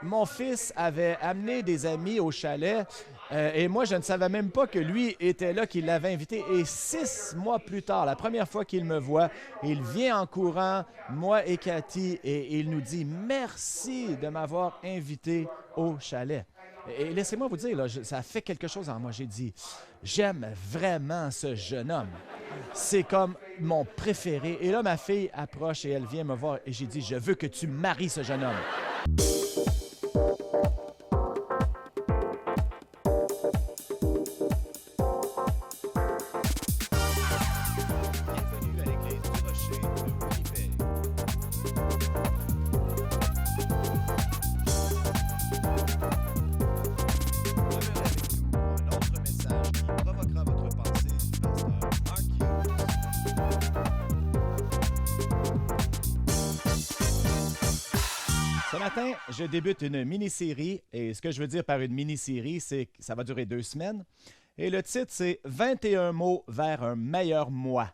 mon fils avait amené des amis au chalet et moi, je ne savais même pas que lui était là, qu'il l'avait invité. Et 6 mois plus tard, la première fois qu'il me voit, il vient en courant, moi et Cathy, et il nous dit merci de m'avoir invité au chalet. Et laissez-moi vous dire, là, ça a fait quelque chose en moi. J'ai dit, j'aime vraiment ce jeune homme. C'est comme mon préféré. Et là, ma fille approche et elle vient me voir et j'ai dit, je veux que tu maries ce jeune homme. Bienvenue à l'église du Rocher de Winnipeg. Demeurez avec nous pour un autre message qui provoquera votre pensée du pasteur Mark Hughes. Ce matin, je débute une mini-série et ce que je veux dire par une mini-série, c'est que ça va durer 2 semaines. Et le titre, c'est 21 mots vers un meilleur moi.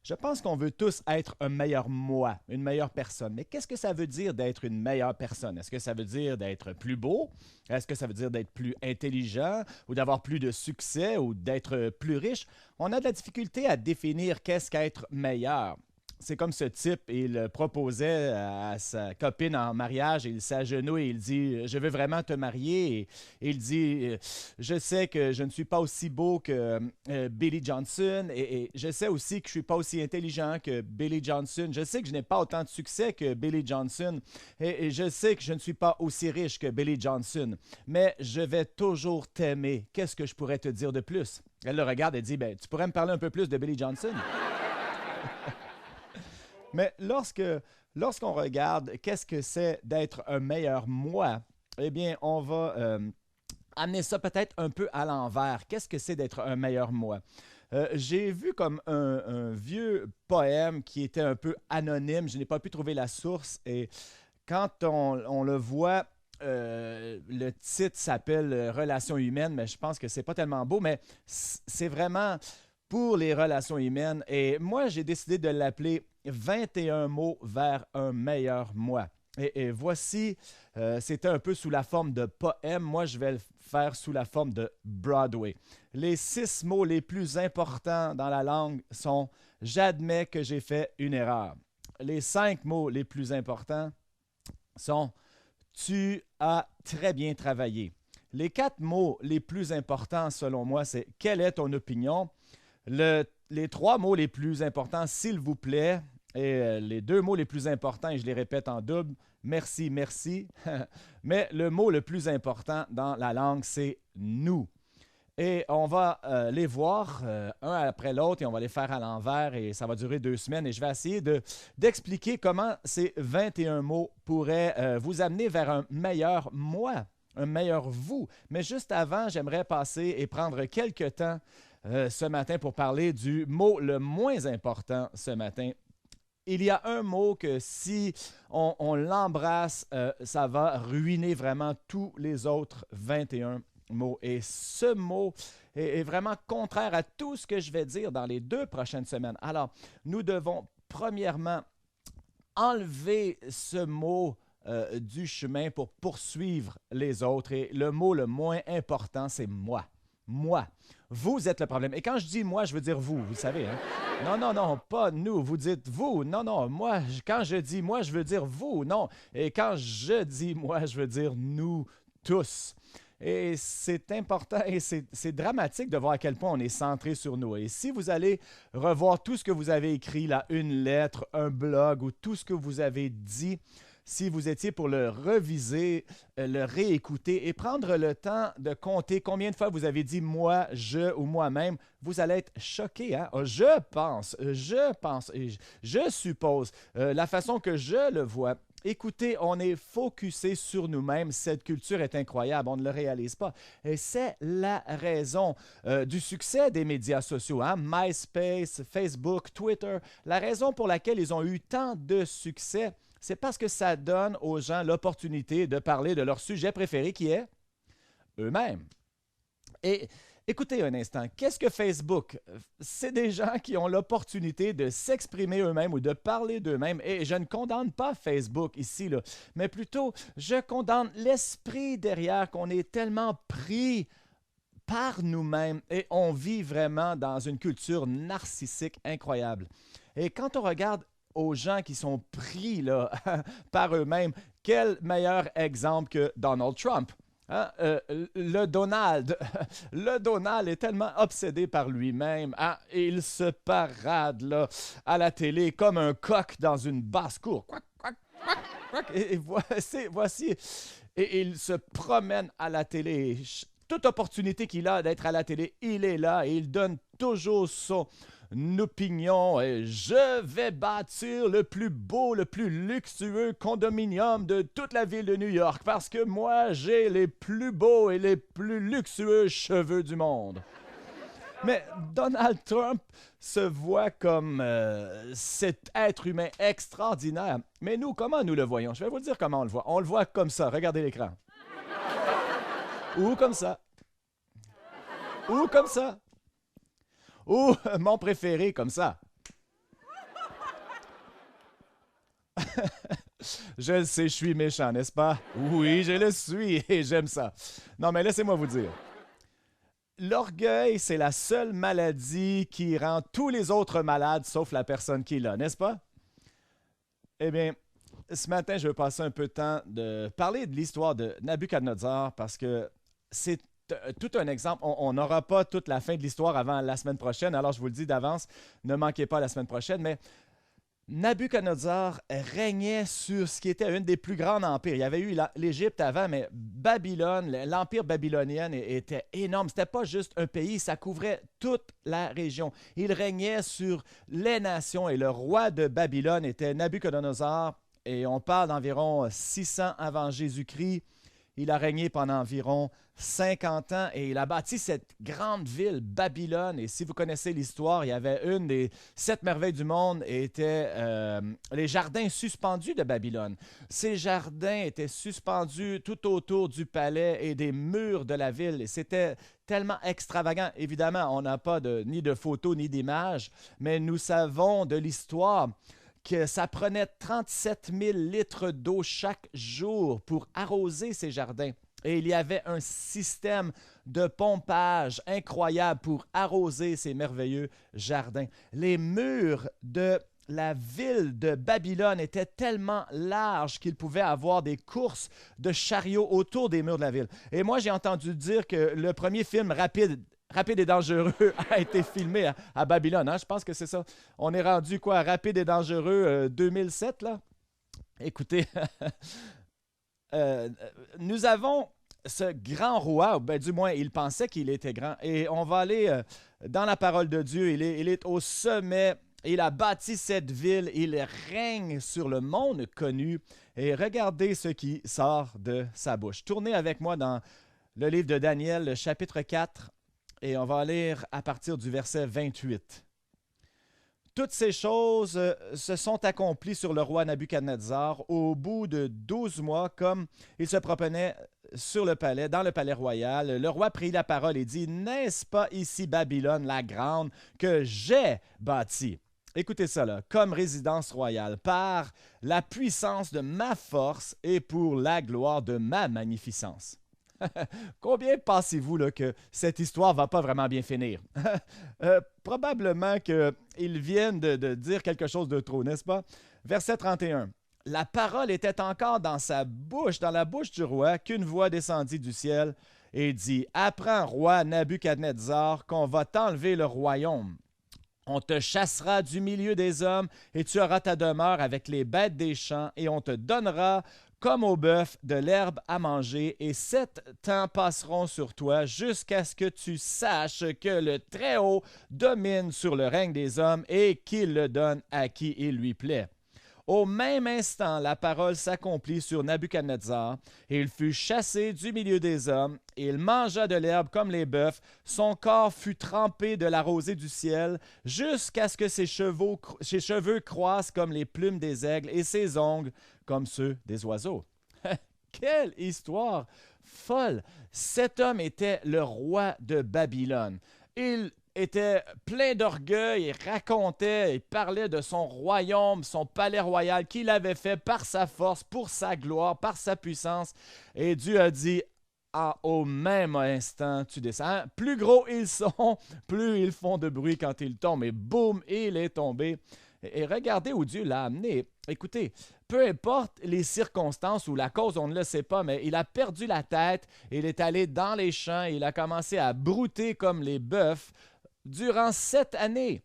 Je pense qu'on veut tous être un meilleur moi, une meilleure personne. Mais qu'est-ce que ça veut dire d'être une meilleure personne? Est-ce que ça veut dire d'être plus beau? Est-ce que ça veut dire d'être plus intelligent ou d'avoir plus de succès ou d'être plus riche? On a de la difficulté à définir qu'est-ce qu'être meilleur. C'est comme ce type, il proposait à sa copine en mariage, il s'agenouille et il dit « Je veux vraiment te marier ». Et il dit « Je sais que je ne suis pas aussi beau que Billy Johnson et je sais aussi que je ne suis pas aussi intelligent que Billy Johnson. Je sais que je n'ai pas autant de succès que Billy Johnson et je sais que je ne suis pas aussi riche que Billy Johnson. Mais je vais toujours t'aimer. Qu'est-ce que je pourrais te dire de plus? » Elle le regarde et dit « Tu pourrais me parler un peu plus de Billy Johnson? » Mais lorsqu'on regarde qu'est-ce que c'est d'être un meilleur moi, eh bien, on va amener ça peut-être un peu à l'envers. Qu'est-ce que c'est d'être un meilleur moi? J'ai vu comme un vieux poème qui était un peu anonyme. Je n'ai pas pu trouver la source. Et quand on le voit, le titre s'appelle Relations humaines, mais je pense que c'est pas tellement beau, mais c'est vraiment pour les relations humaines. Et moi, j'ai décidé de l'appeler 21 mots vers un meilleur moi. Et voici, c'était un peu sous la forme de poème. Moi, je vais le faire sous la forme de Broadway. Les 6 mots les plus importants dans la langue sont j'admets que j'ai fait une erreur. Les 5 mots les plus importants sont tu as très bien travaillé. Les 4 mots les plus importants, selon moi, c'est quelle est ton opinion? Les 3 mots les plus importants, s'il vous plaît, et les 2 mots les plus importants, et je les répète en double, merci, merci. Mais le mot le plus important dans la langue, c'est nous. Et on va les voir un après l'autre et on va les faire à l'envers et ça va durer 2 semaines. Et je vais essayer d'expliquer comment ces 21 mots pourraient vous amener vers un meilleur moi, un meilleur vous. Mais juste avant, j'aimerais passer et prendre quelques temps ce matin pour parler du mot le moins important ce matin. Il y a un mot que si on l'embrasse, ça va ruiner vraiment tous les autres 21 mots. Et ce mot est vraiment contraire à tout ce que je vais dire dans les 2 prochaines semaines. Alors, nous devons premièrement enlever ce mot du chemin pour poursuivre les autres. Et le mot le moins important, c'est moi. Moi. Vous êtes le problème. Et quand je dis moi, je veux dire vous, vous savez. Hein? Non, non, non, pas nous. Vous dites vous. Non, non, moi, quand je dis moi, je veux dire vous. Non. Et quand je dis moi, je veux dire nous tous. Et c'est important et c'est dramatique de voir à quel point on est centré sur nous. Et si vous allez revoir tout ce que vous avez écrit, là, une lettre, un blog ou tout ce que vous avez dit, si vous étiez pour le reviser, le réécouter et prendre le temps de compter combien de fois vous avez dit moi, je ou moi-même, vous allez être choqué. Hein? Je pense, et je suppose, la façon que je le vois. Écoutez, on est focusé sur nous-mêmes. Cette culture est incroyable, on ne le réalise pas. Et c'est la raison du succès des médias sociaux, hein? MySpace, Facebook, Twitter. La raison pour laquelle ils ont eu tant de succès, c'est parce que ça donne aux gens l'opportunité de parler de leur sujet préféré qui est eux-mêmes. Et Écoutez un instant, qu'est-ce que Facebook? C'est des gens qui ont l'opportunité de s'exprimer eux-mêmes ou de parler d'eux-mêmes. Et je ne condamne pas Facebook ici, là, mais plutôt je condamne l'esprit derrière qu'on est tellement pris par nous-mêmes et on vit vraiment dans une culture narcissique incroyable. Et quand on regarde aux gens qui sont pris là, par eux-mêmes, quel meilleur exemple que Donald Trump? Hein? Le Donald, le Donald est tellement obsédé par lui-même. Hein? Et il se parade là, à la télé comme un coq dans une basse-cour. Quack, quack, quack, quack. Et voici. Et il se promène à la télé. Toute opportunité qu'il a d'être à la télé, il est là et il donne toujours son opinion. Et je vais bâtir le plus beau, le plus luxueux condominium de toute la ville de New York parce que moi, j'ai les plus beaux et les plus luxueux cheveux du monde. Mais Donald Trump se voit comme cet être humain extraordinaire. Mais nous, comment nous le voyons? Je vais vous dire comment on le voit. On le voit comme ça. Regardez l'écran. Ou comme ça. Ou comme ça. Ou mon préféré comme ça. Je le sais, je suis méchant, n'est-ce pas? Oui, je le suis et j'aime ça. Non, mais laissez-moi vous dire. L'orgueil, c'est la seule maladie qui rend tous les autres malades sauf la personne qui l'a, n'est-ce pas? Eh bien, ce matin, je veux passer un peu de temps de parler de l'histoire de Nabuchodonosor parce que c'est tout un exemple. On n'aura pas toute la fin de l'histoire avant la semaine prochaine, alors je vous le dis d'avance, ne manquez pas la semaine prochaine, mais Nabuchodonosor régnait sur ce qui était une des plus grands empires. Il y avait eu l'Égypte avant, mais Babylone, l'empire babylonien était énorme. C'était pas juste un pays, ça couvrait toute la région. Il régnait sur les nations et le roi de Babylone était Nabuchodonosor et on parle d'environ 600 avant Jésus-Christ. Il a régné pendant environ 50 ans et il a bâti cette grande ville, Babylone. Et si vous connaissez l'histoire, il y avait une des 7 merveilles du monde et était les jardins suspendus de Babylone. Ces jardins étaient suspendus tout autour du palais et des murs de la ville. Et c'était tellement extravagant. Évidemment, on n'a pas ni de photos ni d'images, mais nous savons de l'histoire que ça prenait 37 000 litres d'eau chaque jour pour arroser ces jardins. Et il y avait un système de pompage incroyable pour arroser ces merveilleux jardins. Les murs de la ville de Babylone étaient tellement larges qu'il pouvait avoir des courses de chariots autour des murs de la ville. Et moi, j'ai entendu dire que le premier film Rapide et dangereux a été filmé à Babylone. Hein? Je pense que c'est ça. On est rendu quoi? Rapide et dangereux 2007, là? Écoutez, nous avons ce grand roi, ben, du moins, il pensait qu'il était grand. Et on va aller dans la parole de Dieu. Il est au sommet. Il a bâti cette ville. Il règne sur le monde connu. Et regardez ce qui sort de sa bouche. Tournez avec moi dans le livre de Daniel, le chapitre 4. Et on va lire à partir du verset 28. Toutes ces choses se sont accomplies sur le roi Nabuchodonosor au bout de 12 mois, comme il se promenait sur le palais, dans le palais royal. Le roi prit la parole et dit, « N'est-ce pas ici Babylone la grande que j'ai bâtie? » Écoutez ça là, comme résidence royale, par la puissance de ma force et pour la gloire de ma magnificence. Combien pensez-vous là, que cette histoire va pas vraiment bien finir? Probablement qu'ils viennent de dire quelque chose de trop, n'est-ce pas? Verset 31. La parole était encore dans sa bouche, dans la bouche du roi, qu'une voix descendit du ciel et dit, « Apprends, roi Nabuchodonosor, qu'on va t'enlever le royaume. On te chassera du milieu des hommes et tu auras ta demeure avec les bêtes des champs et on te donnera comme au bœuf de l'herbe à manger et 7 temps passeront sur toi jusqu'à ce que tu saches que le Très-Haut domine sur le règne des hommes et qu'il le donne à qui il lui plaît. » Au même instant, la parole s'accomplit sur Nabuchodonosor, et il fut chassé du milieu des hommes, et il mangea de l'herbe comme les bœufs, son corps fut trempé de la rosée du ciel, jusqu'à ce que ses cheveux croissent comme les plumes des aigles, et ses ongles comme ceux des oiseaux. Quelle histoire folle! Cet homme était le roi de Babylone. Il était plein d'orgueil, il racontait, il parlait de son royaume, son palais royal qu'il avait fait par sa force, pour sa gloire, par sa puissance. Et Dieu a dit, au même instant, tu descends. Plus gros ils sont, plus ils font de bruit quand ils tombent. Et boum, il est tombé. Et regardez où Dieu l'a amené. Écoutez, peu importe les circonstances ou la cause, on ne le sait pas, mais il a perdu la tête, il est allé dans les champs, il a commencé à brouter comme les bœufs durant 7 années.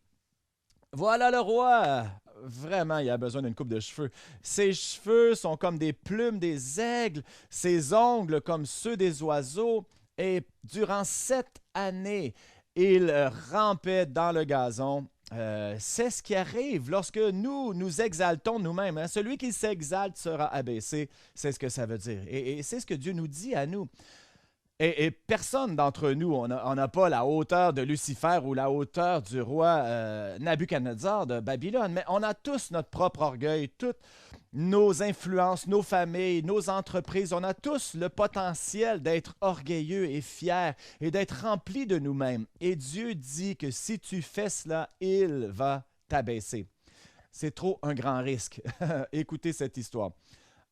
Voilà le roi. Vraiment, il a besoin d'une coupe de cheveux. Ses cheveux sont comme des plumes des aigles, ses ongles comme ceux des oiseaux. Et durant 7 années, il rampait dans le gazon. C'est ce qui arrive lorsque nous nous exaltons nous-mêmes. Hein? Celui qui s'exalte sera abaissé. C'est ce que ça veut dire. Et c'est ce que Dieu nous dit à nous. Et personne d'entre nous, on n'a pas la hauteur de Lucifer ou la hauteur du roi Nabuchodonosor de Babylone, mais on a tous notre propre orgueil, toutes nos influences, nos familles, nos entreprises. On a tous le potentiel d'être orgueilleux et fiers et d'être remplis de nous-mêmes. Et Dieu dit que si tu fais cela, il va t'abaisser. C'est trop un grand risque. Écoutez cette histoire.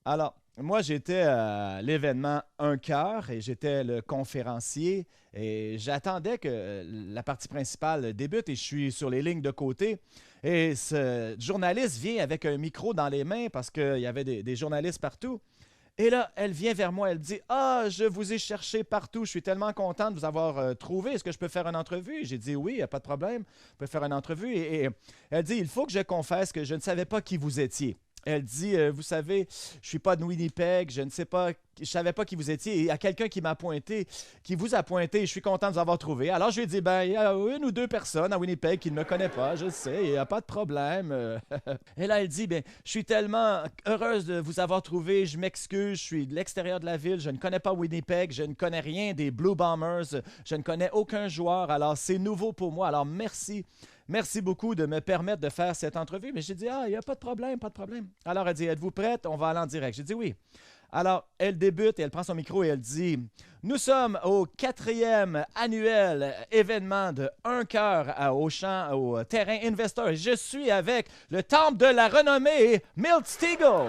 Alors, moi, j'étais à l'événement Un Cœur et j'étais le conférencier et j'attendais que la partie principale débute et je suis sur les lignes de côté. Et ce journaliste vient avec un micro dans les mains parce qu'il y avait des journalistes partout. Et là, elle vient vers moi, elle dit « Ah, je vous ai cherché partout, je suis tellement content de vous avoir trouvé. Est-ce que je peux faire une entrevue? » J'ai dit « Oui, il n'y a pas de problème, on peut faire une entrevue. » Et elle dit « Il faut que je confesse que je ne savais pas qui vous étiez. » Elle dit, vous savez, je ne suis pas de Winnipeg, je ne sais pas, je ne savais pas qui vous étiez. Et il y a quelqu'un qui m'a pointé, qui vous a pointé, et je suis content de vous avoir trouvé. Alors je lui ai dit, ben, il y a une ou deux personnes à Winnipeg qui ne me connaissent pas, je sais, il n'y a pas de problème. Et là, elle dit, ben, je suis tellement heureuse de vous avoir trouvé, je m'excuse, je suis de l'extérieur de la ville, je ne connais pas Winnipeg, je ne connais rien des Blue Bombers, je ne connais aucun joueur, alors c'est nouveau pour moi, alors merci. Merci beaucoup de me permettre de faire cette entrevue. Mais j'ai dit, il n'y a pas de problème, pas de problème. Alors, elle dit, êtes-vous prête? On va aller en direct. J'ai dit oui. Alors, elle débute et elle prend son micro et elle dit, nous sommes au 4e annuel événement de Un Cœur au terrain Investor. Je suis avec le temple de la renommée, Milt Stegall.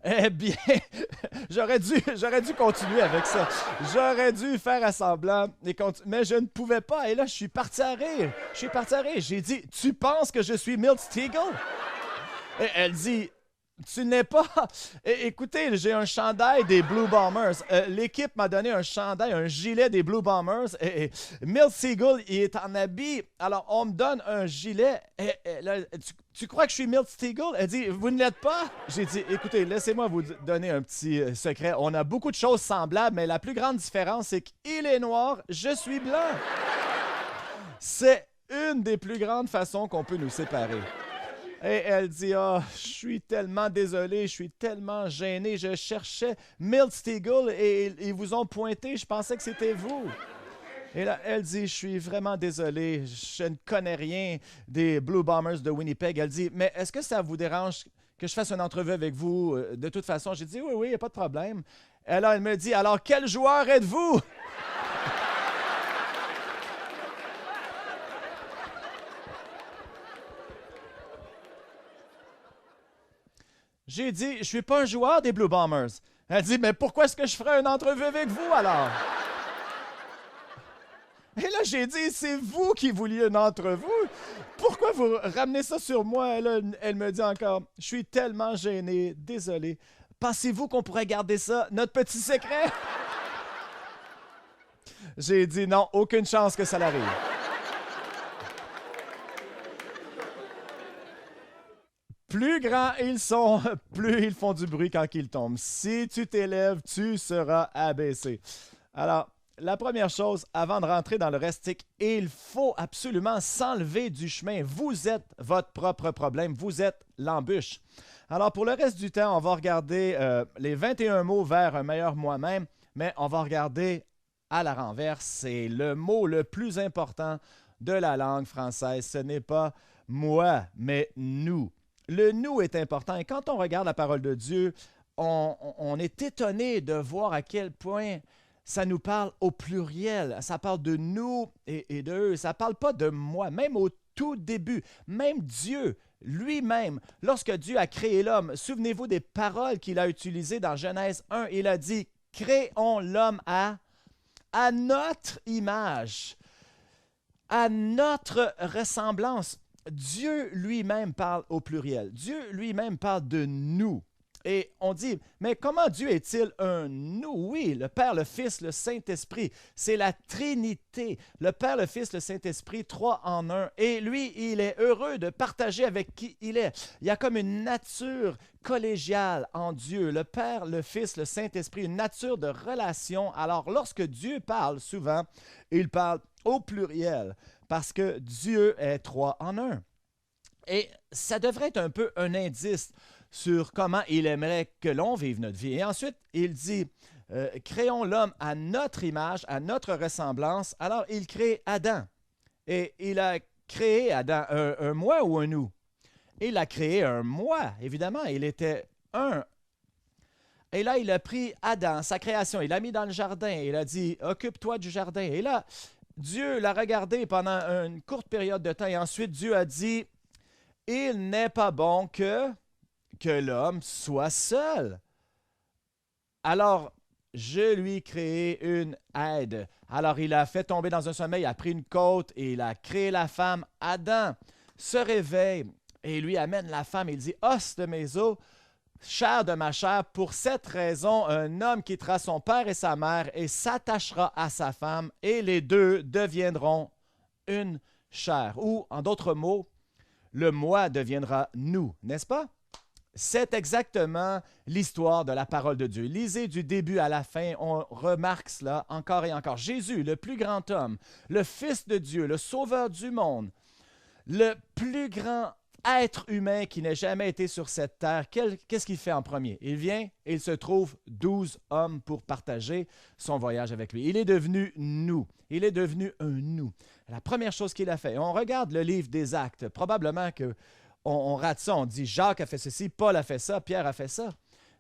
Eh bien, j'aurais dû continuer avec ça. J'aurais dû faire à semblant, mais je ne pouvais pas. Et là, je suis parti à rire. J'ai dit, tu penses que je suis Milt Stegall? Et elle dit, tu n'es pas. Écoutez, j'ai un chandail des Blue Bombers. L'équipe m'a donné un chandail, un gilet des Blue Bombers. Et Milt Stegall, il est en habit. Alors, on me donne un gilet. Et là, tu crois que je suis Milt Stegall? Elle dit, vous ne l'êtes pas? J'ai dit, écoutez, laissez-moi vous donner un petit secret. On a beaucoup de choses semblables, mais la plus grande différence, c'est qu'il est noir, je suis blanc. C'est une des plus grandes façons qu'on peut nous séparer. Et elle dit, je suis tellement désolé, je suis tellement gêné, je cherchais Milt Stegall et ils vous ont pointé, je pensais que c'était vous. Et là, elle dit, je suis vraiment désolé, je ne connais rien des Blue Bombers de Winnipeg. Elle dit, mais est-ce que ça vous dérange que je fasse une entrevue avec vous de toute façon? J'ai dit, oui, il n'y a pas de problème. Et là, elle me dit, alors quel joueur êtes-vous? J'ai dit, je ne suis pas un joueur des Blue Bombers. Elle dit, mais pourquoi est-ce que je ferais une entrevue avec vous alors? Et là, j'ai dit, c'est vous qui vouliez une entrevue. Pourquoi vous ramenez ça sur moi? Et là, elle me dit encore, je suis tellement gêné, désolé. Pensez-vous qu'on pourrait garder ça, notre petit secret? J'ai dit, non, aucune chance que ça l'arrive. Plus grands ils sont, plus ils font du bruit quand ils tombent. Si tu t'élèves, tu seras abaissé. Alors, la première chose, avant de rentrer dans le reste, c'est qu'il faut absolument s'enlever du chemin. Vous êtes votre propre problème. Vous êtes l'embûche. Alors, pour le reste du temps, on va regarder les 21 mots vers un meilleur moi-même, mais on va regarder à la renverse, c'est le mot le plus important de la langue française. Ce n'est pas moi, mais nous. Le nous est important. Et quand on regarde la parole de Dieu, on est étonné de voir à quel point ça nous parle au pluriel. Ça parle de nous et d'eux. Ça ne parle pas de moi. Même au tout début, même Dieu lui-même, lorsque Dieu a créé l'homme, souvenez-vous des paroles qu'il a utilisées dans Genèse 1. Il a dit, créons l'homme à notre image, à notre ressemblance. Dieu lui-même parle au pluriel. Dieu lui-même parle de nous. Et on dit, mais comment Dieu est-il un nous? Oui, le Père, le Fils, le Saint-Esprit, c'est la Trinité. Le Père, le Fils, le Saint-Esprit, trois en un. Et lui, il est heureux de partager avec qui il est. Il y a comme une nature collégiale en Dieu. Le Père, le Fils, le Saint-Esprit, une nature de relation. Alors, lorsque Dieu parle, souvent, il parle au pluriel parce que Dieu est trois en un. Et ça devrait être un peu un indice sur comment il aimerait que l'on vive notre vie. Et ensuite, il dit, créons l'homme à notre image, à notre ressemblance. Alors, il crée Adam. Et il a créé Adam un moi ou un nous? Il a créé un moi, évidemment. Il était un. Et là, il a pris Adam, sa création, il l'a mis dans le jardin. Il a dit, occupe-toi du jardin. Et là, Dieu l'a regardé pendant une courte période de temps. Et ensuite, Dieu a dit, il n'est pas bon que l'homme soit seul. Alors, je lui créé une aide. Alors, il a fait tomber dans un sommeil, il a pris une côte et il a créé la femme. Adam se réveille et lui amène la femme. Il dit, os de mes os, chair de ma chair, pour cette raison, un homme quittera son père et sa mère et s'attachera à sa femme et les deux deviendront une chair. Ou, en d'autres mots, le moi deviendra nous, n'est-ce pas? C'est exactement l'histoire de la parole de Dieu. Lisez du début à la fin, on remarque cela encore et encore. Jésus, le plus grand homme, le Fils de Dieu, le Sauveur du monde, le plus grand être humain qui n'ait jamais été sur cette terre, qu'est-ce qu'il fait en premier? Il vient et il se trouve 12 hommes pour partager son voyage avec lui. Il est devenu nous. Il est devenu un nous. La première chose qu'il a fait, on regarde le livre des Actes, probablement que on rate ça, on dit Jacques a fait ceci, Paul a fait ça, Pierre a fait ça.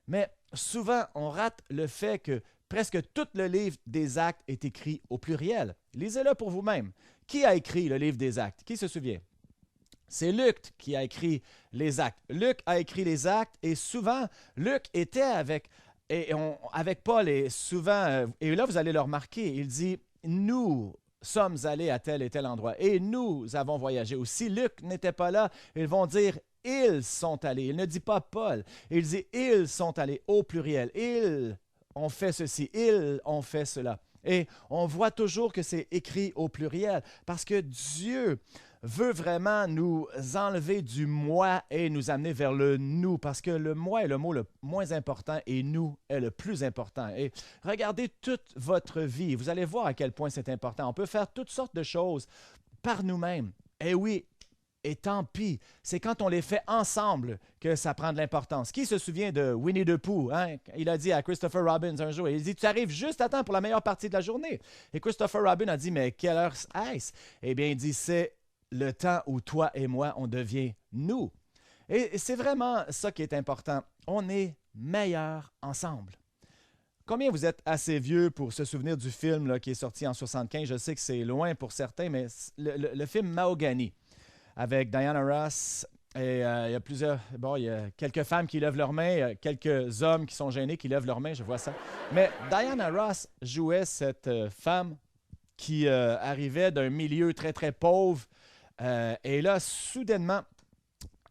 Mais souvent, on rate le fait que presque tout le livre des Actes est écrit au pluriel. Lisez-le pour vous-même. Qui a écrit le livre des Actes? Qui se souvient? C'est Luc qui a écrit les Actes. Luc a écrit les Actes et souvent, Luc était avec Paul et souvent, et là vous allez le remarquer, il dit « Nous sommes allés à tel et tel endroit et nous avons voyagé. » Ou si Luc n'était pas là, ils vont dire « Ils sont allés ». Il ne dit pas Paul, il dit « Ils sont allés » au pluriel. Ils ont fait ceci, ils ont fait cela. Et on voit toujours que c'est écrit au pluriel parce que Dieu veut vraiment nous enlever du moi et nous amener vers le nous, parce que le moi est le mot le moins important et nous est le plus important. Et regardez toute votre vie, vous allez voir à quel point c'est important. On peut faire toutes sortes de choses par nous-mêmes. Et oui, et tant pis, c'est quand on les fait ensemble que ça prend de l'importance. Qui se souvient de Winnie the Pooh? Hein? Il a dit à Christopher Robin un jour, il dit, tu arrives juste à temps pour la meilleure partie de la journée. Et Christopher Robin a dit, mais quelle heure est-ce? Eh bien, il dit, c'est le temps où toi et moi, on devient nous. Et c'est vraiment ça qui est important. On est meilleurs ensemble. Combien vous êtes assez vieux pour se souvenir du film là, qui est sorti en 1975? Je sais que c'est loin pour certains, mais le film Mahogany, avec Diana Ross, et il y a plusieurs... Bon, il y a quelques femmes qui lèvent leurs mains, quelques hommes qui sont gênés qui lèvent leurs mains, je vois ça. Mais Diana Ross jouait cette femme qui arrivait d'un milieu très, très pauvre. Et là, soudainement,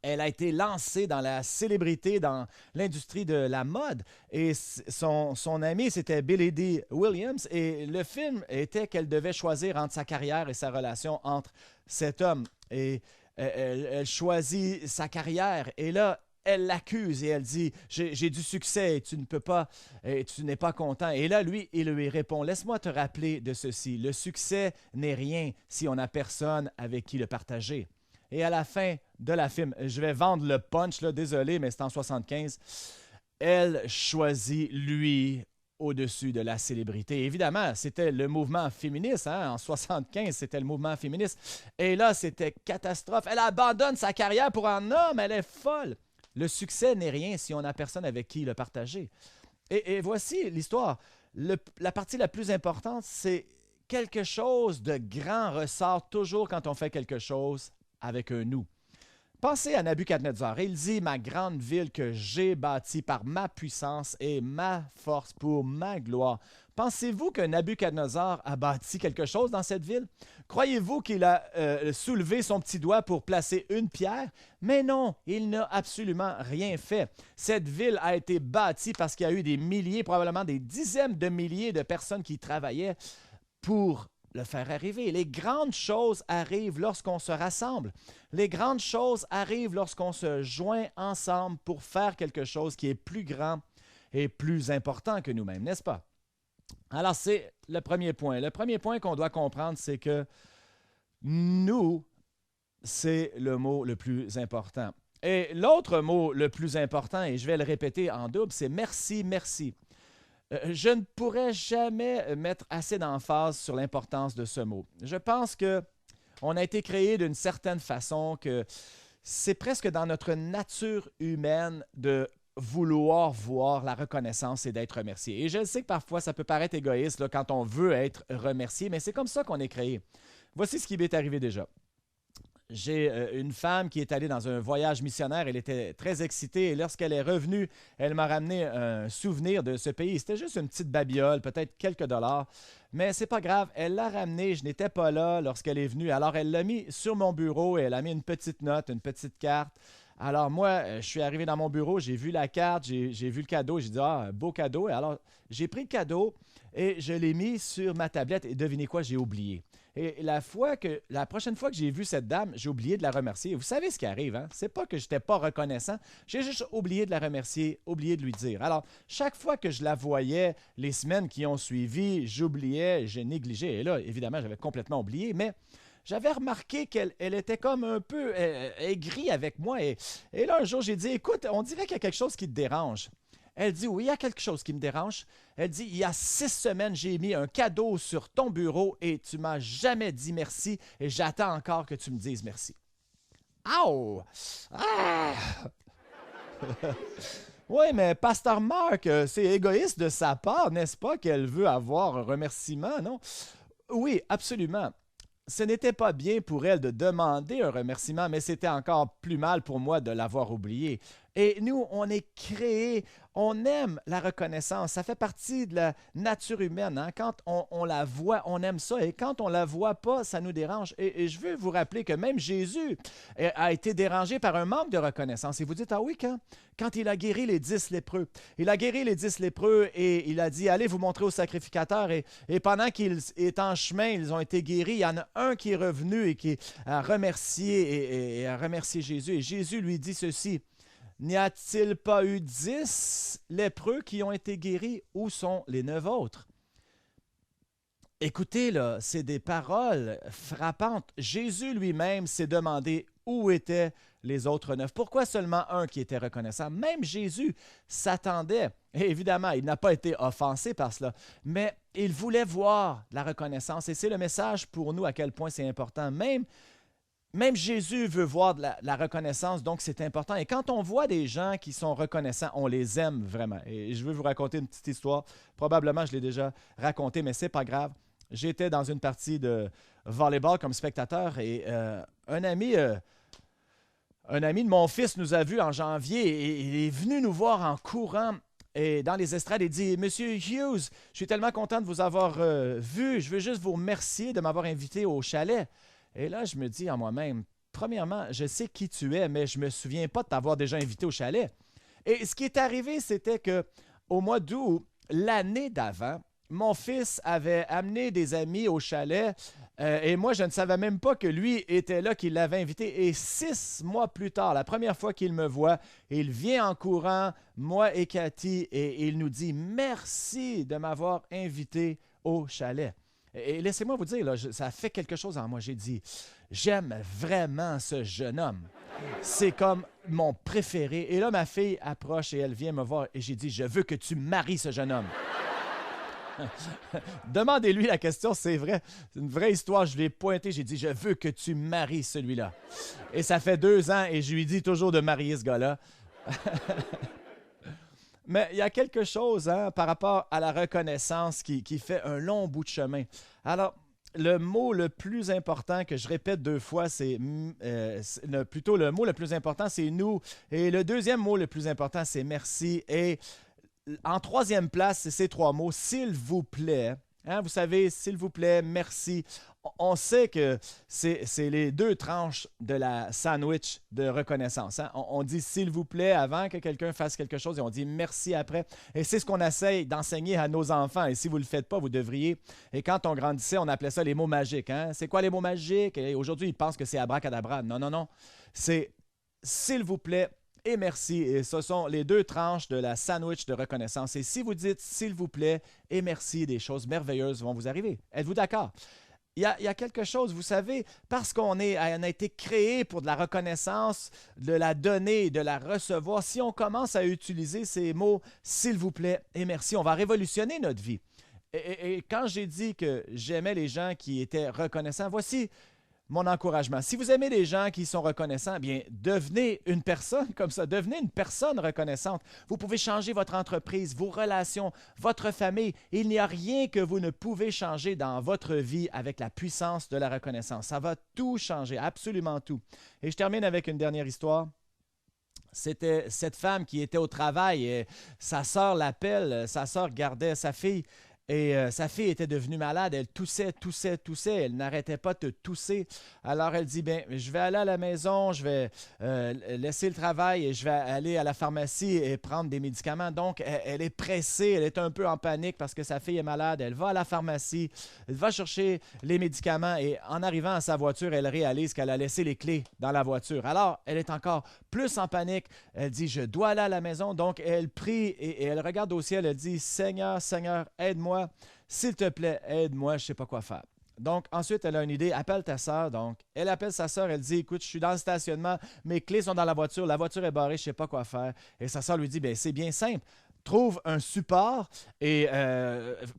elle a été lancée dans la célébrité, dans l'industrie de la mode. Et son ami, c'était Billy Dee Williams. Et le film était qu'elle devait choisir entre sa carrière et sa relation entre cet homme. Et elle choisit sa carrière. Et là, elle l'accuse et elle dit « J'ai du succès et tu ne peux pas, et tu n'es pas content. » Et là, lui, il lui répond « Laisse-moi te rappeler de ceci. Le succès n'est rien si on n'a personne avec qui le partager. » Et à la fin de la film, je vais vendre le punch, là, désolé, mais c'est en 75, elle choisit lui au-dessus de la célébrité. Évidemment, c'était le mouvement féministe. Hein? En 75, c'était le mouvement féministe. Et là, c'était catastrophe. Elle abandonne sa carrière pour un homme. Elle est folle. Le succès n'est rien si on n'a personne avec qui le partager. Et voici l'histoire. La partie la plus importante, c'est quelque chose de grand ressort toujours quand on fait quelque chose avec un nous. Pensez à Nabuchodonosor. Il dit « Ma grande ville que j'ai bâtie par ma puissance et ma force pour ma gloire. » Pensez-vous que Nabuchodonosor a bâti quelque chose dans cette ville? Croyez-vous qu'il a soulevé son petit doigt pour placer une pierre? Mais non, il n'a absolument rien fait. Cette ville a été bâtie parce qu'il y a eu des milliers, probablement des dizaines de milliers de personnes qui travaillaient pour le faire arriver. Les grandes choses arrivent lorsqu'on se rassemble. Les grandes choses arrivent lorsqu'on se joint ensemble pour faire quelque chose qui est plus grand et plus important que nous-mêmes, n'est-ce pas? Alors, c'est le premier point. Le premier point qu'on doit comprendre, c'est que nous, c'est le mot le plus important. Et l'autre mot le plus important, et je vais le répéter en double, c'est merci, merci. Je ne pourrais jamais mettre assez d'emphase sur l'importance de ce mot. Je pense qu'on a été créé d'une certaine façon que c'est presque dans notre nature humaine de vouloir voir la reconnaissance et d'être remercié. Et je sais que parfois, ça peut paraître égoïste là, quand on veut être remercié, mais c'est comme ça qu'on est créé. Voici ce qui m'est arrivé déjà. J'ai une femme qui est allée dans un voyage missionnaire. Elle était très excitée et lorsqu'elle est revenue, elle m'a ramené un souvenir de ce pays. C'était juste une petite babiole, peut-être quelques dollars, mais c'est pas grave. Elle l'a ramené. Je n'étais pas là lorsqu'elle est venue. Alors, elle l'a mis sur mon bureau et elle a mis une petite note, une petite carte. Alors, moi, je suis arrivé dans mon bureau, j'ai vu la carte, j'ai vu le cadeau, j'ai dit « Ah, un beau cadeau ». Et alors, j'ai pris le cadeau et je l'ai mis sur ma tablette et devinez quoi, j'ai oublié. Et la prochaine fois que j'ai vu cette dame, j'ai oublié de la remercier. Vous savez ce qui arrive, hein? C'est pas que je n'étais pas reconnaissant, j'ai juste oublié de la remercier, oublié de lui dire. Alors, chaque fois que je la voyais, les semaines qui ont suivi, j'oubliais, je négligeais. Et là, évidemment, j'avais complètement oublié, mais j'avais remarqué qu'elle était comme un peu aigrie avec moi. Et là, un jour, j'ai dit, écoute, on dirait qu'il y a quelque chose qui te dérange. Elle dit, oui, il y a quelque chose qui me dérange. Elle dit, il y a 6 semaines, j'ai mis un cadeau sur ton bureau et tu m'as jamais dit merci et j'attends encore que tu me dises merci. Aouh! Ah! Oui, mais Pasteur Marc, c'est égoïste de sa part, n'est-ce pas, qu'elle veut avoir un remerciement, non? Oui, absolument. Ce n'était pas bien pour elle de demander un remerciement, mais c'était encore plus mal pour moi de l'avoir oublié. Et nous, on est créés, on aime la reconnaissance. Ça fait partie de la nature humaine. Hein? Quand on la voit, on aime ça. Et quand on ne la voit pas, ça nous dérange. Et je veux vous rappeler que même Jésus a été dérangé par un manque de reconnaissance. Et vous dites, ah oui, quand il a guéri les 10 lépreux. Il a guéri les 10 lépreux et il a dit, allez vous montrer au sacrificateur. Et pendant qu'il est en chemin, ils ont été guéris. Il y en a un qui est revenu et qui a remercié, et a remercié Jésus. Et Jésus lui dit ceci. N'y a-t-il pas eu 10 lépreux qui ont été guéris? Où sont les 9 autres? Écoutez, là, c'est des paroles frappantes. Jésus lui-même s'est demandé où étaient les autres 9. Pourquoi seulement un qui était reconnaissant? Même Jésus s'attendait. Et évidemment, il n'a pas été offensé par cela, mais il voulait voir la reconnaissance. Et c'est le message pour nous à quel point c'est important. Même Jésus veut voir de la reconnaissance, donc c'est important. Et quand on voit des gens qui sont reconnaissants, on les aime vraiment. Et je veux vous raconter une petite histoire. Probablement, je l'ai déjà racontée, mais c'est pas grave. J'étais dans une partie de volleyball comme spectateur et un ami de mon fils nous a vus en janvier et il est venu nous voir en courant. Et dans les estrades, il dit « Monsieur Hughes, je suis tellement content de vous avoir vu. Je veux juste vous remercier de m'avoir invité au chalet. » Et là, je me dis en moi-même, premièrement, je sais qui tu es, mais je ne me souviens pas de t'avoir déjà invité au chalet. Et ce qui est arrivé, c'était qu'au mois d'août, l'année d'avant, mon fils avait amené des amis au chalet et moi, je ne savais même pas que lui était là, qu'il l'avait invité. Et 6 mois plus tard, la première fois qu'il me voit, il vient en courant, moi et Cathy, et il nous dit « Merci de m'avoir invité au chalet ». Et laissez-moi vous dire, là, ça a fait quelque chose en moi. J'ai dit, j'aime vraiment ce jeune homme. C'est comme mon préféré. Et là, ma fille approche et elle vient me voir et j'ai dit, je veux que tu maries ce jeune homme. Demandez-lui la question, c'est vrai. C'est une vraie histoire. Je l'ai pointé, j'ai dit, je veux que tu maries celui-là. Et ça fait 2 ans et je lui dis toujours de marier ce gars-là. Mais il y a quelque chose par rapport à la reconnaissance qui fait un long bout de chemin. Alors, le mot le plus important que je répète 2 fois, plutôt le mot le plus important, c'est nous. Et le deuxième mot le plus important, c'est merci. Et en troisième place, c'est ces 3 mots, s'il vous plaît. Hein, vous savez, s'il vous plaît, merci. On sait que c'est les 2 tranches de la sandwich de reconnaissance. Hein. On dit s'il vous plaît avant que quelqu'un fasse quelque chose et on dit merci après. Et c'est ce qu'on essaye d'enseigner à nos enfants. Et si vous ne le faites pas, vous devriez. Et quand on grandissait, on appelait ça les mots magiques. Hein. C'est quoi les mots magiques? Et aujourd'hui, ils pensent que c'est abracadabra. Non, non, non. C'est s'il vous plaît et merci. Et ce sont les 2 tranches de la sandwich de reconnaissance. Et si vous dites s'il vous plaît et merci, des choses merveilleuses vont vous arriver. Êtes-vous d'accord? Il y a quelque chose, vous savez, parce qu'on a été créé pour de la reconnaissance, de la donner, de la recevoir. Si on commence à utiliser ces mots s'il vous plaît et merci, on va révolutionner notre vie. Et quand j'ai dit que j'aimais les gens qui étaient reconnaissants, voici mon encouragement. Si vous aimez les gens qui sont reconnaissants, eh bien, devenez une personne comme ça. Devenez une personne reconnaissante. Vous pouvez changer votre entreprise, vos relations, votre famille. Il n'y a rien que vous ne pouvez changer dans votre vie avec la puissance de la reconnaissance. Ça va tout changer, absolument tout. Et je termine avec une dernière histoire. C'était cette femme qui était au travail et sa sœur l'appelle. Sa sœur gardait sa fille. Et sa fille était devenue malade, elle toussait, toussait, toussait, elle n'arrêtait pas de tousser. Alors elle dit, bien, je vais aller à la maison, je vais laisser le travail et je vais aller à la pharmacie et prendre des médicaments. Donc, elle est pressée, elle est un peu en panique parce que sa fille est malade. Elle va à la pharmacie, elle va chercher les médicaments et en arrivant à sa voiture, elle réalise qu'elle a laissé les clés dans la voiture. Alors, elle est encore plus en panique. Elle dit, je dois aller à la maison. Donc, elle prie et elle regarde au ciel, elle dit, Seigneur, Seigneur, aide-moi. S'il te plaît, aide-moi, je ne sais pas quoi faire. Donc, ensuite, elle a une idée, appelle ta sœur. Donc, elle appelle sa sœur, elle dit, écoute, je suis dans le stationnement, mes clés sont dans la voiture est barrée, je ne sais pas quoi faire. Et sa sœur lui dit, bien, c'est bien simple. Trouve un support et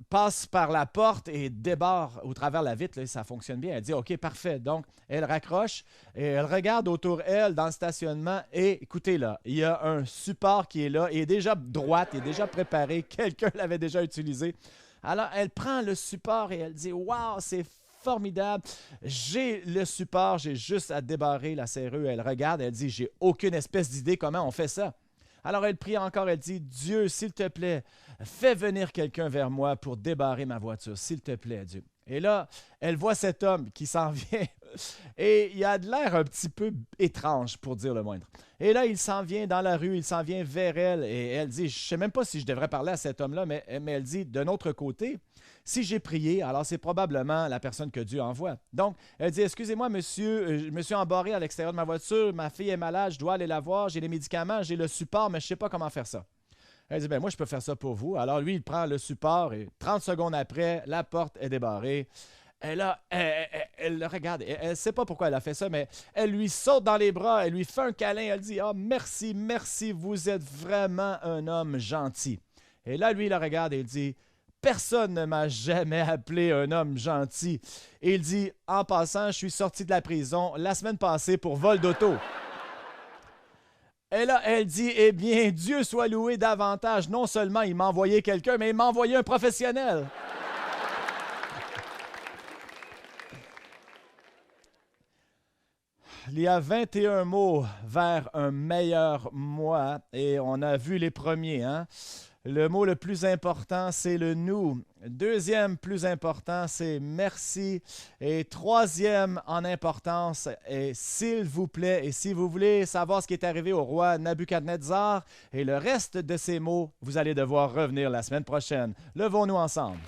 passe par la porte et débarre au travers la vitre. Là, ça fonctionne bien. Elle dit, OK, parfait. Donc, elle raccroche et elle regarde autour elle dans le stationnement et écoutez là, il y a un support qui est là, il est déjà droit, il est déjà préparé. Quelqu'un l'avait déjà utilisé. Alors, elle prend le support et elle dit, wow, c'est formidable. J'ai le support, j'ai juste à débarrer la serrure. Elle regarde, elle dit, j'ai aucune espèce d'idée comment on fait ça. Alors elle prie encore, elle dit, Dieu, s'il te plaît, fais venir quelqu'un vers moi pour débarrer ma voiture, s'il te plaît, Dieu. Et là, elle voit cet homme qui s'en vient et il a de l'air un petit peu étrange, pour dire le moindre. Et là, il s'en vient dans la rue, il s'en vient vers elle et elle dit, je ne sais même pas si je devrais parler à cet homme-là, mais elle dit, d'un autre côté, si j'ai prié, alors c'est probablement la personne que Dieu envoie. Donc, elle dit, excusez-moi, monsieur, je me suis embarré à l'extérieur de ma voiture, ma fille est malade, je dois aller la voir, j'ai les médicaments, j'ai le support, mais je ne sais pas comment faire ça. Elle dit, ben moi, je peux faire ça pour vous. Alors, lui, il prend le support et 30 secondes après, la porte est débarrée. Et là, elle le regarde. Elle ne sait pas pourquoi elle a fait ça, mais elle lui saute dans les bras, elle lui fait un câlin. Elle dit, ah, merci, merci, vous êtes vraiment un homme gentil. Et là, lui, il la regarde et il dit, personne ne m'a jamais appelé un homme gentil. Et il dit, en passant, je suis sorti de la prison la semaine passée pour vol d'auto. Et là, elle dit, eh bien, Dieu soit loué davantage. Non seulement il m'a envoyé quelqu'un, mais il m'a envoyé un professionnel. Il y a 21 mots vers un meilleur moi et on a vu les premiers. Hein? Le mot le plus important, c'est le nous. Deuxième plus important, c'est merci. Et troisième en importance est s'il vous plaît. Et si vous voulez savoir ce qui est arrivé au roi Nabuchodonosor et le reste de ces mots, vous allez devoir revenir la semaine prochaine. Levons-nous ensemble.